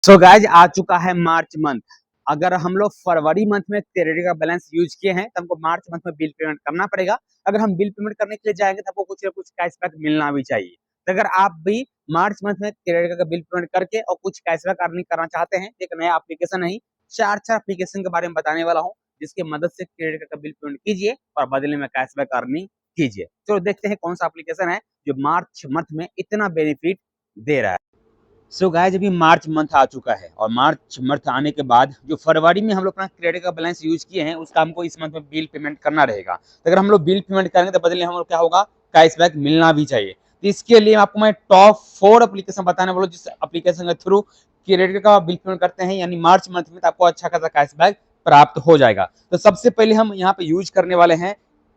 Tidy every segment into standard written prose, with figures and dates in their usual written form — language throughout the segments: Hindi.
सो गाइज आ चुका है मार्च मंथ। अगर हम लोग फरवरी मंथ में क्रेडिट का बैलेंस यूज किए हैं तो हमको मार्च मंथ में बिल पेमेंट करना पड़ेगा। अगर हम बिल पेमेंट करने के लिए जाएंगे तो हमको कुछ ना कुछ कैशबैक मिलना भी चाहिए। तो अगर आप भी मार्च मंथ में क्रेडिट का बिल पेमेंट करके और कुछ कैशबैक अर्निंग करना चाहते हैं, एक नया एप्लीकेशन नहीं, चार एप्लीकेशन के बारे में बताने वाला हूँ जिसकी मदद से क्रेडिट का बिल पेमेंट कीजिए और बदले में कैशबैक अर्निंग कीजिए। चलो देखते हैं कौन सा एप्लीकेशन है जो मार्च मंथ में इतना बेनिफिट दे रहा है। सो गाइस अभी मार्च मंथ आ चुका है और मार्च मंथ आने के बाद जो फरवरी में हम लोग अपना क्रेडिट का बैलेंस यूज किए हैं उसका हमको इस मंथ में बिल पेमेंट करना रहेगा। तो अगर हम लोग बिल पेमेंट करेंगे तो बदले हम लोग क्या होगा, कैशबैक मिलना भी चाहिए। तो इसके लिए आपको मैं टॉप 4 एप्लीकेशन बताने वाला हूं जिस एप्लीकेशन के थ्रू क्रेडिट का बिल पेमेंट करते हैं यानी मार्च मंथ में तो आपको अच्छा खासा कैशबैक प्राप्त हो जाएगा। तो सबसे पहले हम यहाँ पे यूज करने वाले हैं,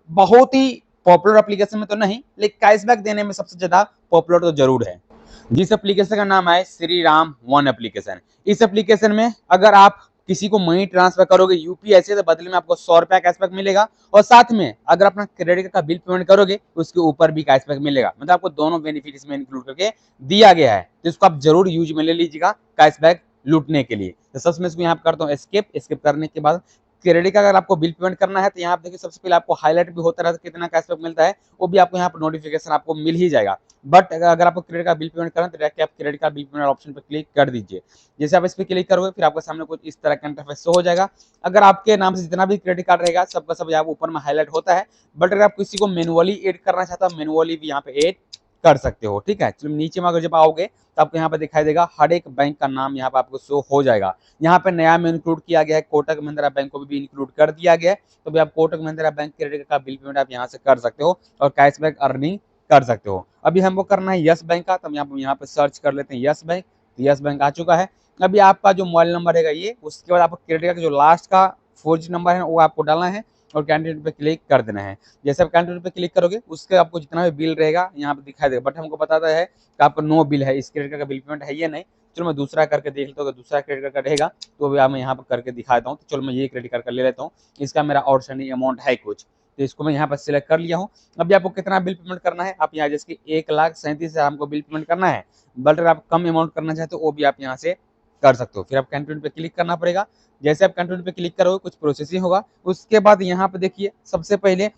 बहुत ही पॉपुलर एप्लीकेशन में तो नहीं लेकिन कैशबैक देने में सबसे ज्यादा पॉपुलर तो जरूर है, जिस एप्लीकेशन का नाम है श्री राम वन एप्लीकेशन। इस एप्लीकेशन में अगर आप किसी को मनी ट्रांसफर करोगे यूपीआई से तो बदले में आपको 100 रुपया कैशबैक मिलेगा और साथ में अगर अपना क्रेडिट का बिल पेमेंट करोगे उसके ऊपर भी कैशबैक मिलेगा। मतलब आपको दोनों बेनिफिट इसमें इंक्लूड करके दिया गया है, तो इसको आप जरूर यूज में ले लीजिएगा कैशबैक लूटने के लिए। तो सबसे मैं इसको यहाँ करता हूँ स्किप करने के बाद क्रेडिट का अगर आपको बिल पेमेंट करना है तो यहाँ पे देखिए सबसे पहले आपको हाईलाइट भी होता रहता है कितना कैशबैक मिलता है, वो भी आपको यहाँ पर नोटिफिकेशन आपको मिल ही जाएगा। बट अगर आपको क्रेडिट का बिल पेमेंट करना है तो डायरेक्टली आप क्रेडिट का बिल पेमेंट ऑप्शन पर क्लिक कर दीजिए। जैसे आप इस पर क्लिक करोगे फिर आपके सामने कुछ इस तरह का इंटरफेस शो हो जाएगा। अगर आपके नाम से जितना भी क्रेडिट कार्ड रहेगा सबका सब यहाँ ऊपर में हाईलाइट होता है, बट अगर आप किसी को मैनुअली ऐड करना चाहते हो मैनुअली भी यहाँ पे ऐड कर सकते हो। ठीक है, चलो नीचे में अगर जब आओगे तो आपको यहाँ पे दिखाई देगा हर एक बैंक का नाम यहाँ पे आपको शो हो जाएगा। यहाँ पे नया में इंक्लूड किया गया है, कोटक महिंद्रा बैंक को भी इंक्लूड कर दिया गया है। तो भी आप कोटक महिंद्रा बैंक क्रेडिट का बिल पेमेंट आप यहाँ से कर सकते हो और कैशबैक अर्निंग कर सकते हो। अभी हमको करना है यस बैंक का, तो हम यहाँ पे सर्च कर लेते हैं यस बैंक। यस बैंक आ चुका है। अभी आपका जो मोबाइल नंबर रहेगा ये, उसके बाद आपको क्रेडिट का जो लास्ट का 4 नंबर है वो आपको डालना है और कैंडिडेट पे क्लिक कर देना है। जैसे आप कैंडिडेट पे क्लिक करोगे उसके आपको जितना भी बिल रहेगा यहाँ पे दिखाई देगा, बट हमको बताता है कि आपका नो बिल है, इस क्रेडिट का बिल पेमेंट है ये नहीं। चलो मैं दूसरा करके देख लेता हूँ, अगर दूसरा क्रेडिट कार्ड का रहेगा तो भी मैं यहाँ पर करके दिखाता हूँ। तो चलो मैं ये क्रेडिट कार्ड का ले लेता हूँ, इसका मेरा आउटस्टैंडिंग अमाउंट है कुछ, तो इसको मैं यहाँ पर सिलेक्ट कर लिया हूँ। अभी आपको कितना बिल पेमेंट करना है, आप यहाँ जैसे कि 1,37,000 हमको बिल पेमेंट करना है, बट अगर आप कम अमाउंट करना चाहते हो वो भी आप यहाँ से कर सकते हो। फिर आप कंटिन्यू पे क्लिक करना पड़ेगा। जैसे आप कंटिन्यू पे क्लिक करोगे कुछ प्रोसेसिंग होगा, उसके बाद यहाँ पे देखिए सबसे पहले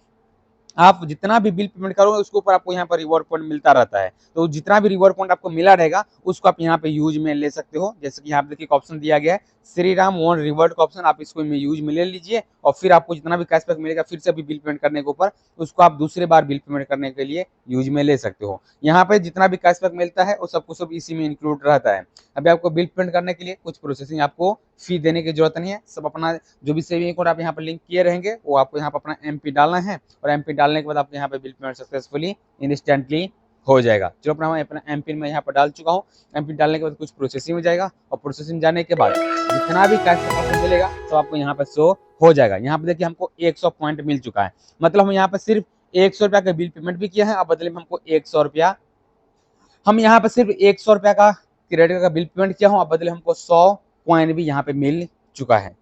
आप जितना भी बिल पेमेंट करोगे उसके ऊपर आपको यहाँ पर रिवॉर्ड पॉइंट मिलता रहता है। तो जितना भी रिवॉर्ड पॉइंट आपको मिला रहेगा उसको आप यहाँ पे यूज में ले सकते हो। जैसे कि यहाँ पे देखिए ऑप्शन दिया गया है श्री राम वन रिवॉर्ड का ऑप्शन, आप इसको यूज में ले लीजिए और फिर आपको जितना भी कैशबैक मिलेगा फिर से भी बिल पेमेंट करने के ऊपर उसको आप दूसरे बार बिल पेमेंट करने के लिए यूज में ले सकते हो। यहाँ पे जितना भी कैशबैक मिलता है वो सबको सब इसी में इंक्लूड रहता है। अभी आपको बिल पेमेंट करने के लिए कुछ प्रोसेसिंग आपको फी देने की जरूरत नहीं है, सब अपना जो भी सेविंग अकाउंट आप यहाँ पर लिंक किए रहेंगे वो आपको यहाँ पर अपना एमपी डालना है और एमपी डालने के बाद आपको यहाँ पे बिल पेमेंट सक्सेसफुली इंस्टेंटली हो जाएगा। चलो अपना एमपिन मैं यहाँ पर डाल चुका हूँ। एमपिन डालने के बाद कुछ प्रोसेसिंग में जाएगा और प्रोसेसिंग जाने के बाद जितना भी कैश आपको मिलेगा तो आपको यहाँ पर शो हो जाएगा। यहाँ पे देखिए हमको 100 पॉइंट मिल चुका है, मतलब हम यहाँ पर सिर्फ 100 रुपया का बिल पेमेंट भी किया है और बदले में हमको 100 रुपया, हम यहाँ पर सिर्फ 100 रुपया का क्रेडिट का बिल पेमेंट किया हूँ और बदले हमको 100 पॉइंट भी यहाँ पे मिल चुका है।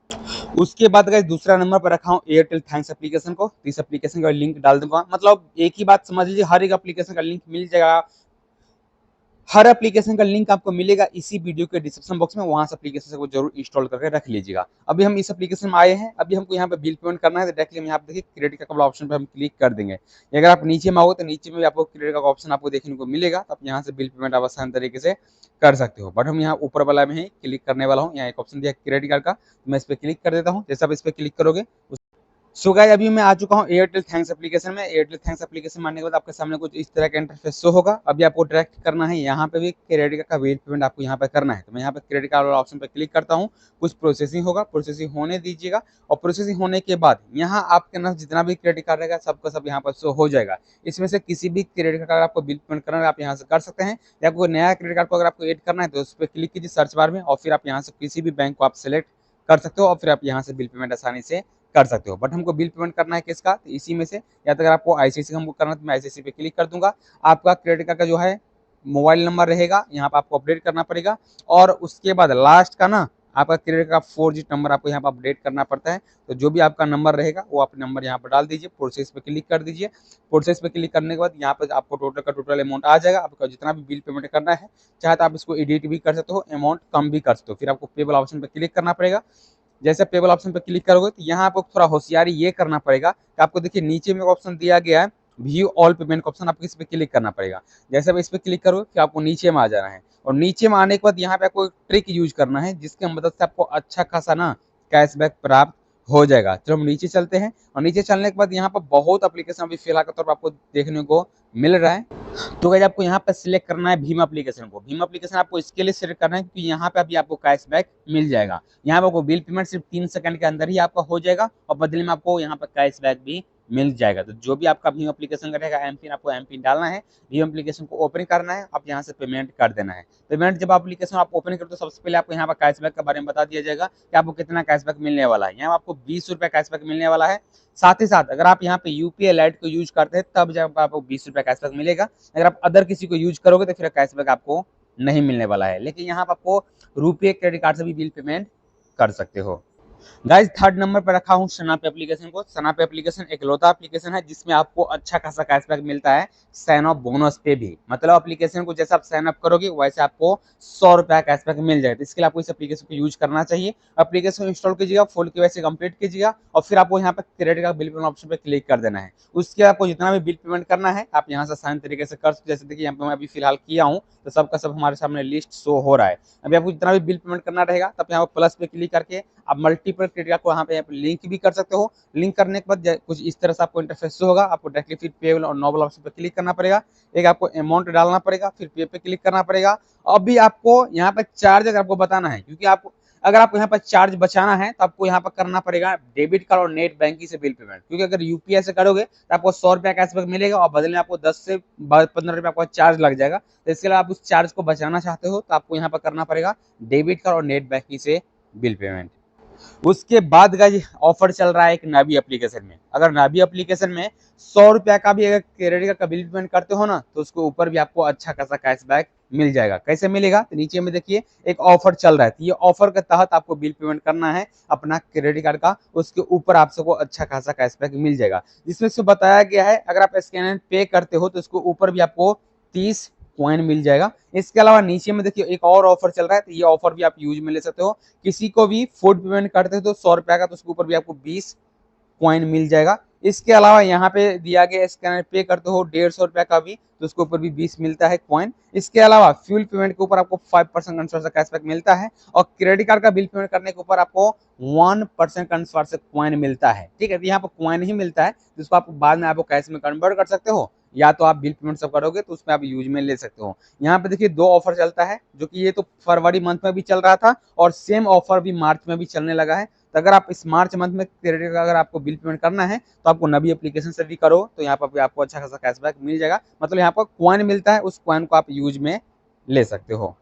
उसके बाद अगर दूसरा नंबर पर रखा हूँ एयरटेल थैंक्स एप्लीकेशन को, इस एप्लीकेशन का लिंक डाल दूंगा। मतलब एक ही बात समझ लीजिए, हर एक एप्लीकेशन का लिंक मिल जाएगा, हर एप्लीकेशन का लिंक आपको मिलेगा इसी वीडियो के डिस्क्रिप्शन बॉक्स में, वहां से एप्लीकेशन को जरूर इंस्टॉल करके रख लीजिएगा। अभी हम इस एप्लीकेशन में आए हैं, अभी हमको यहाँ पे बिल पेमेंट करना है तो डायरेक्टली हम यहाँ पे देखिए क्रेडिट कार्ड वाला ऑप्शन पे हम क्लिक कर देंगे। अगर आप नीचे में आओगे तो नीचे में भी आपको क्रेडिट कार्ड का ऑप्शन आपको देखने को मिलेगा, तो आप यहाँ से बिल पेमेंट आप आसान तरीके से कर सकते हो। बट हम यहाँ ऊपर वाला में ही क्लिक करने वाला हूँ, यहाँ एक ऑप्शन दिया क्रेडिट कार्ड का, तो मैं इस पर क्लिक कर देता हूँ। जैसे आप इस पर क्लिक करोगे सो गाइस अभी मैं आ चुका हूँ एयरटेल थैंक्स एप्लीकेशन में। एयरटेल थैंक्स एप्लीकेशन में आने के बाद आपके सामने कुछ इस तरह का इंटरफेस शो होगा। अभी आपको डायरेक्ट करना है यहाँ पे भी क्रेडिट कार्ड का बिल पेमेंट आपको यहाँ पे करना है, तो मैं यहाँ पे क्रेडिट कार्ड वाला ऑप्शन पे क्लिक करता हूँ। कुछ प्रोसेसिंग होगा, प्रोसेसिंग होने दीजिएगा और प्रोसेसिंग होने के बाद यहाँ आपके ना जितना भी क्रेडिट कार्ड रहेगा सबका सब यहाँ पर शो हो जाएगा। इसमें से किसी भी क्रेडिट कार्ड आपको बिल पेमेंट करना है आप यहाँ से कर सकते हैं, या कोई नया क्रेडिट कार्ड को अगर आपको ऐड करना है तो उस पर क्लिक कीजिए सर्च बार में और फिर आप यहाँ से किसी भी बैंक को आप सेलेक्ट कर सकते हो और फिर आप यहाँ से बिल पेमेंट आसानी से कर सकते हो। बट हमको बिल पेमेंट करना है किसका, तो इसी में से, या तो अगर आपको आईसीआईसी हमको करना है तो मैं आईसीआईसी पे क्लिक कर दूंगा। आपका क्रेडिट कार्ड का जो है मोबाइल नंबर रहेगा यहाँ पर आपको अपडेट करना पड़ेगा और उसके बाद लास्ट का ना आपका क्रेडिट का 4 डिजिट नंबर आपको यहाँ पर अपडेट करना पड़ता है। तो जो भी आपका नंबर रहेगा वो आप नंबर यहाँ पर डाल दीजिए, प्रोसेस पे क्लिक कर दीजिए। प्रोसेस पे क्लिक करने के बाद यहाँ पर आपको टोटल का टोटल अमाउंट आ जाएगा। आपका जितना भी बिल पेमेंट करना है, चाहे तो आप इसको एडिट भी कर सकते हो, अमाउंट कम भी कर सकते हो। फिर आपको पेबल ऑप्शन पर क्लिक करना पड़ेगा। जैसे पेबल ऑप्शन पर क्लिक करोगे तो यहाँ आपको थोड़ा होशियारी ये करना पड़ेगा कि आपको देखिए नीचे में ऑप्शन दिया गया है व्यू ऑल पेमेंट का ऑप्शन, आपको इस पर क्लिक करना पड़ेगा। जैसे आप इस पर क्लिक करोगे फिर आपको नीचे में आ जाना है, और नीचे में आने के बाद यहाँ पे आपको एक ट्रिक यूज करना है जिसकी मदद से आपको अच्छा खासा ना कैशबैक प्राप्त हो जाएगा। चलो हम नीचे चलते हैं, और नीचे चलने के बाद यहाँ पर बहुत एप्लीकेशन अभी फिलहाल के तौर पर आपको देखने को मिल रहा है। तो गाइस आपको यहाँ पे सिलेक्ट करना है भीम एप्लीकेशन को। भीम एप्लीकेशन आपको इसके लिए सिलेक्ट करना है क्योंकि यहाँ पे अभी आपको कैशबैक मिल जाएगा। यहाँ पे आपको बिल पेमेंट सिर्फ 3 सेकंड के अंदर ही आपका हो जाएगा, और बदले में आपको यहाँ पे कैशबैक भी मिल जाएगा। तो जो भी आपका भीम एप्लीकेशन का रहेगा एमपिन, आपको एमपिन डालना है, भीम एप्लीकेशन को ओपन करना है, आप यहाँ से पेमेंट कर देना है। पेमेंट जब एप्लीकेशन आप ओपन करो तो सबसे पहले आपको यहाँ पर कैशबैक के बारे में बता दिया जाएगा कि आपको कितना कैशबैक मिलने वाला है। यहाँ आपको 20 रुपया कैशबैक मिलने वाला है। साथ ही साथ अगर आप यहाँ पे यूपीआई लाइट को यूज करते हैं तब जब आपको 20 रुपया कैशबैक मिलेगा। अगर आप अदर किसी को यूज करोगे तो फिर कैशबैक आपको नहीं मिलने वाला है। लेकिन यहाँ पर आपको रुपये क्रेडिट कार्ड से भी बिल पेमेंट कर सकते हो। गाइस थर्ड नंबर पर रखा हूँ सनाप एप्लीकेशन को। सनाप एप्लीकेशन एकलौता एप्लीकेशन है जिसमें आपको अच्छा खासा कैशबैक मिलता है साइन अप बोनस पे भी। मतलब एप्लीकेशन को जैसे आप साइन अप करोगे वैसे आपको 100 रुपया कैशबैक मिल जाएगा। इसके लिए आपको इस एप्लीकेशन को यूज करना चाहिए। एप्लीकेशन इंस्टॉल कीजिएगा, फुल केवाईसी कंप्लीट कीजिएगा, और फिर आपको यहाँ पर क्रेडिट का बिल पेमेंट ऑप्शन पे क्लिक कर देना है। उसके आपको जितना भी बिल पेमेंट करना है आप यहाँ से आसान तरीके से कर सकते। जैसे देखिए यहाँ पे मैं अभी फिलहाल किया हूँ तो सबका सब हमारे सामने लिस्ट शो हो रहा है। अभी आपको जितना भी बिल पेमेंट करना रहेगा तब यहाँ पर प्लस पे क्लिक करके आप मल्टीपल क्रेडिट कार्ड को यहाँ पे लिंक भी कर सकते हो। लिंक करने के बाद कुछ इस तरह से आपको इंटरफेस होगा। आपको डायरेक्टली फिर पेबल और नोबल ऑप्शन पे क्लिक करना पड़ेगा, एक आपको अमाउंट डालना पड़ेगा, फिर पे पे क्लिक करना पड़ेगा। अभी आपको यहाँ पे चार्ज अगर आपको बताना है, क्योंकि आप अगर आपको यहाँ पर चार्ज बचाना है तो आपको यहाँ पर करना पड़ेगा डेबिट कार्ड और नेट बैंकिंग से बिल पेमेंट। क्योंकि अगर यूपीआई से करोगे तो आपको 100 रुपया कैशबैक मिलेगा और बदले में आपको 10 से 15 रुपया आपको चार्ज लग जाएगा। तो इसके लिए आप उस चार्ज को बचाना चाहते हो तो आपको यहाँ पर करना पड़ेगा डेबिट कार्ड और नेट बैंकिंग से बिल पेमेंट। उसके बाद गाइस ऑफर चल रहा है एक नावी एप्लीकेशन में। अगर नावी एप्लीकेशन में 100 रुपया का भी अगर क्रेडिट का बिल पेमेंट करते हो ना तो उसके ऊपर भी आपको अच्छा खासा कैशबैक मिल जाएगा। कैसे मिलेगा तो नीचे में देखिए एक ऑफर चल रहा है। तो ये ऑफर के तहत आपको बिल पेमेंट करना है अपना क्रेडिट कार्ड का, उसके ऊपर आप सबको अच्छा खासा कैशबैक मिल जाएगा। जिसमें से बताया गया है अगर आप स्कैन एंड पे करते हो तो उसके ऊपर भी आपको 30 कॉइन मिल जाएगा। इसके अलावा नीचे में देखिए एक और ऑफर चल रहा है, तो ये ऑफर भी आप यूज में ले सकते हो। किसी को भी फूड पेमेंट करते हो तो 100 रुपया का, तो उसके ऊपर भी आपको 20 कॉइन मिल जाएगा। इसके अलावा यहाँ पे दिया गया स्कैनर पे करते हो 150 रुपया का भी, तो उसके ऊपर भी 20 मिलता है कॉइन। इसके अलावा फ्यूल पेमेंट के ऊपर आपको 5% कंसर से कैशबैक मिलता है, और क्रेडिट कार्ड का बिल पेमेंट करने के ऊपर आपको 1% कंसर से कॉइन मिलता है। ठीक है, तो यहाँ पर कॉइन ही मिलता है जिसको आप बाद में आपको कैश में कन्वर्ट कर सकते हो, या तो आप बिल पेमेंट सब करोगे तो उसमें आप यूज में ले सकते हो। यहाँ पे देखिए 2 ऑफर चलता है, जो कि ये तो फरवरी मंथ में भी चल रहा था और सेम ऑफर भी मार्च में भी चलने लगा है। तो अगर आप इस मार्च मंथ में क्रेडिट का अगर आपको बिल पेमेंट करना है तो आपको नवी एप्लीकेशन से भी करो तो यहाँ पर भी आपको अच्छा खासा कैशबैक मिल जाएगा। मतलब यहाँ पर कॉइन मिलता है, उस कॉइन को आप यूज में ले सकते हो।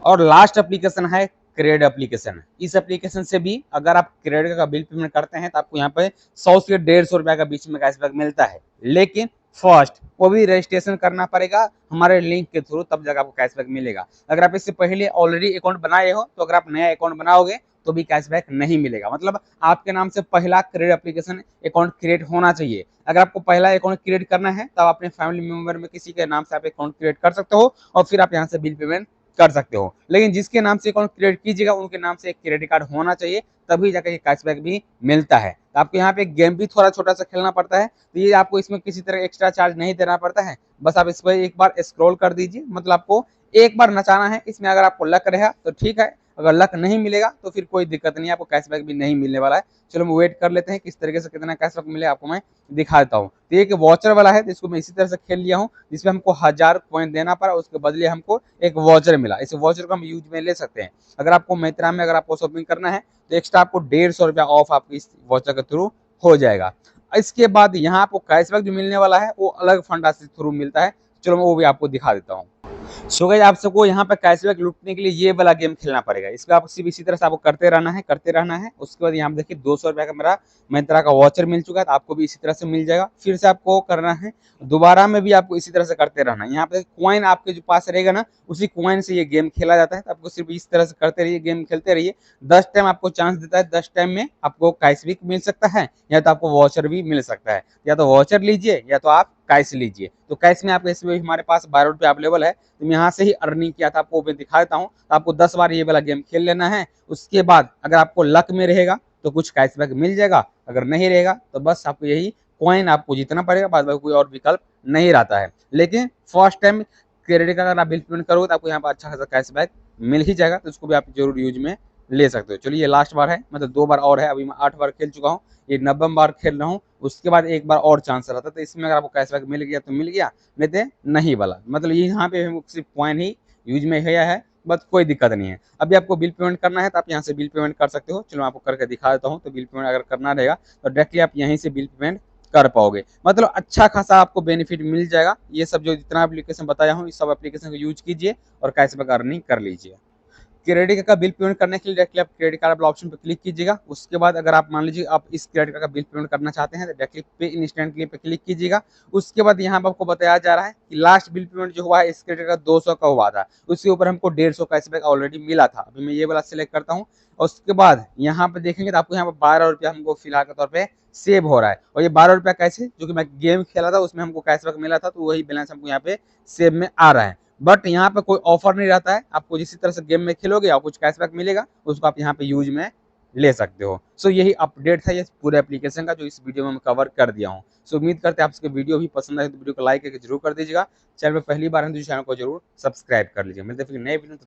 और लास्ट एप्लीकेशन है क्रेड एप्लीकेशन। इस एप्लीकेशन से भी अगर आप क्रेडिट का बिल पेमेंट करते हैं तो आपको यहाँ पे 100 से 150 रुपया का बीच में कैशबैक मिलता है। लेकिन फर्स्ट वो भी रजिस्ट्रेशन करना पड़ेगा हमारे लिंक के थ्रू, तब जाकर आपको कैशबैक मिलेगा। अगर आप इससे पहले ऑलरेडी अकाउंट बनाए हो तो अगर आप नया अकाउंट बनाओगे तो भी कैशबैक नहीं मिलेगा। मतलब आपके नाम से पहला क्रेडिट एप्लीकेशन अकाउंट क्रिएट होना चाहिए। अगर आपको पहला अकाउंट क्रिएट करना है तो आप अपने फैमिली मेंबर में किसी के नाम से आप अकाउंट क्रिएट कर सकते हो और फिर आप यहाँ से बिल पेमेंट कर सकते हो। लेकिन जिसके नाम से अकाउंट क्रिएट कीजिएगा उनके नाम से एक क्रेडिट कार्ड होना चाहिए, तभी जाकर ये कैशबैक भी मिलता है। तो आपको यहाँ पे गेम भी थोड़ा छोटा सा खेलना पड़ता है, तो ये आपको इसमें किसी तरह एक्स्ट्रा चार्ज नहीं देना पड़ता है। बस आप इस पर एक बार स्क्रॉल कर दीजिए, मतलब आपको एक बार नचाना है इसमें। अगर आपको लक रहा तो ठीक है, अगर लक नहीं मिलेगा तो फिर कोई दिक्कत नहीं है, आपको कैशबैक भी नहीं मिलने वाला है। चलो हम वेट कर लेते हैं किस तरीके से कितना कैशबैक मिले, आपको मैं दिखा देता हूँ। तो एक वॉचर वाला है, तो इसको मैं इसी तरह से खेल लिया हूँ जिसमें हमको 1000 कॉइन देना पड़ा, उसके बदले हमको एक वॉचर मिला। इस वॉचर को हम यूज में ले सकते हैं। अगर आपको मित्रा में अगर आपको शॉपिंग करना है तो एक्स्ट्रा आपको 150 रुपया ऑफ आपको इस वॉचर के थ्रू हो जाएगा। इसके बाद यहाँ आपको कैशबैक जो मिलने वाला है वो अलग फंडा से थ्रू मिलता है। चलो मैं वो भी आपको दिखा देता हूँ। सो गाइस आप सबको यहाँ पे कैशबैक लूटने के लिए ये वाला गेम खेलना पड़ेगा। इसको आप सिर्फ इसी तरह से आपको करते रहना है। उसके बाद यहाँ पे देखिए 200 रुपया का मेरा मिंत्रा का वाउचर मिल चुका है, तो आपको भी इसी तरह से मिल जाएगा। फिर से आपको करना है, दोबारा में भी आपको इसी तरह से करते रहना है। यहाँ पे कॉइन आपके जो पास रहेगा ना, उसी कॉइन से ये गेम खेला जाता है। तो आपको सिर्फ इस तरह से करते रहिए, गेम खेलते रहिए। 10 टाइम आपको चांस देता है, 10 टाइम में आपको कैशबैक मिल सकता है, या तो आपको वाउचर भी मिल सकता है। या तो वाउचर लीजिए या तो आप कैश लीजिए। तो कैश में आपके इसमें हमारे पास 12 रुपये अवेलेबल है, तो मैं यहाँ से ही अर्निंग किया था, आपको मैं दिखा देता हूँ। तो आपको 10 बार ये वाला गेम खेल लेना है। उसके बाद अगर आपको लक में रहेगा तो कुछ कैशबैक मिल जाएगा, अगर नहीं रहेगा तो बस आपको यही कॉइन आपको जीतना पड़ेगा, बाद में कोई और विकल्प नहीं रहता है। लेकिन फर्स्ट टाइम क्रेडिट कार्ड अगर आप बिल पेमेंट करोगे तो आपको यहाँ पर अच्छा खासा कैशबैक मिल ही जाएगा, तो उसको भी आप जरूर यूज में ले सकते हो। चलिए ये लास्ट बार है, मतलब 2 बार और है, अभी मैं 8 बार खेल चुका हूँ, ये 90 बार खेल रहा हूँ। उसके बाद एक बार और चांस रहता है, तो इसमें अगर आपको कैशबैक मिल गया तो मिल गया, नहीं तो नहीं वाला। मतलब ये यहाँ पे सिर्फ कॉइन ही यूज में गया है, बस कोई दिक्कत नहीं है। अभी आपको बिल पेमेंट करना है तो आप यहाँ से बिल पेमेंट कर सकते हो। चलो मैं आपको करके दिखा देता हूँ। तो बिल पेमेंट अगर करना रहेगा तो डायरेक्टली आप यहीं से बिल पेमेंट कर पाओगे, मतलब अच्छा खासा आपको बेनिफिट मिल जाएगा। ये सब जो जितना एप्लीकेशन बताया हूँ, इस सब एप्लीकेशन को यूज कीजिए और कैशबैक अर्निंग कर लीजिए। क्रेडिट कार्ड का बिल पेमेंट करने के लिए डायरेक्टली आप क्रेडिट कार्ड वाला ऑप्शन पर क्लिक कीजिएगा। उसके बाद अगर आप मान लीजिए आप इस क्रेडिट कार्ड का बिल पेमेंट करना चाहते हैं तो डायरेक्टली पे इंस्टेंटली पे क्लिक कीजिएगा। उसके बाद यहाँ पर आपको बताया जा रहा है कि लास्ट बिल पेमेंट जो हुआ है इस क्रेडिट कार्ड 200 का हुआ था, उसके ऊपर हमको 150 कैशबैक ऑलरेडी मिला था। अभी मैं ये वाला सिलेक्ट करता हूँ और उसके बाद यहाँ पे देखेंगे तो आपको यहाँ पर 12 रुपया हमको फिलहाल के तौर पर सेव हो रहा है। और ये 12 रुपया कैसे, जो कि मैं गेम खेला था उसमें हमको कैशबैक मिला था, तो वही बैलेंस हमको यहाँ पे सेव में आ रहा है। बट यहाँ पे कोई ऑफर नहीं रहता है, आपको जिस तरह से गेम में खेलोगे और कुछ कैशबैक मिलेगा उसको आप यहाँ पे यूज में ले सकते हो। सो यही अपडेट था ये पूरे एप्लीकेशन का, जो इस वीडियो में मैं कवर कर दिया हूँ। सो उम्मीद करते हैं आपको वीडियो भी पसंद आए तो वीडियो को लाइक करके जरूर कर दीजिएगा। चैनल पर पहली बार है तो चैनल को जरूर सब्सक्राइब कर लीजिए। मिलते हैं फिर नए वीडियो।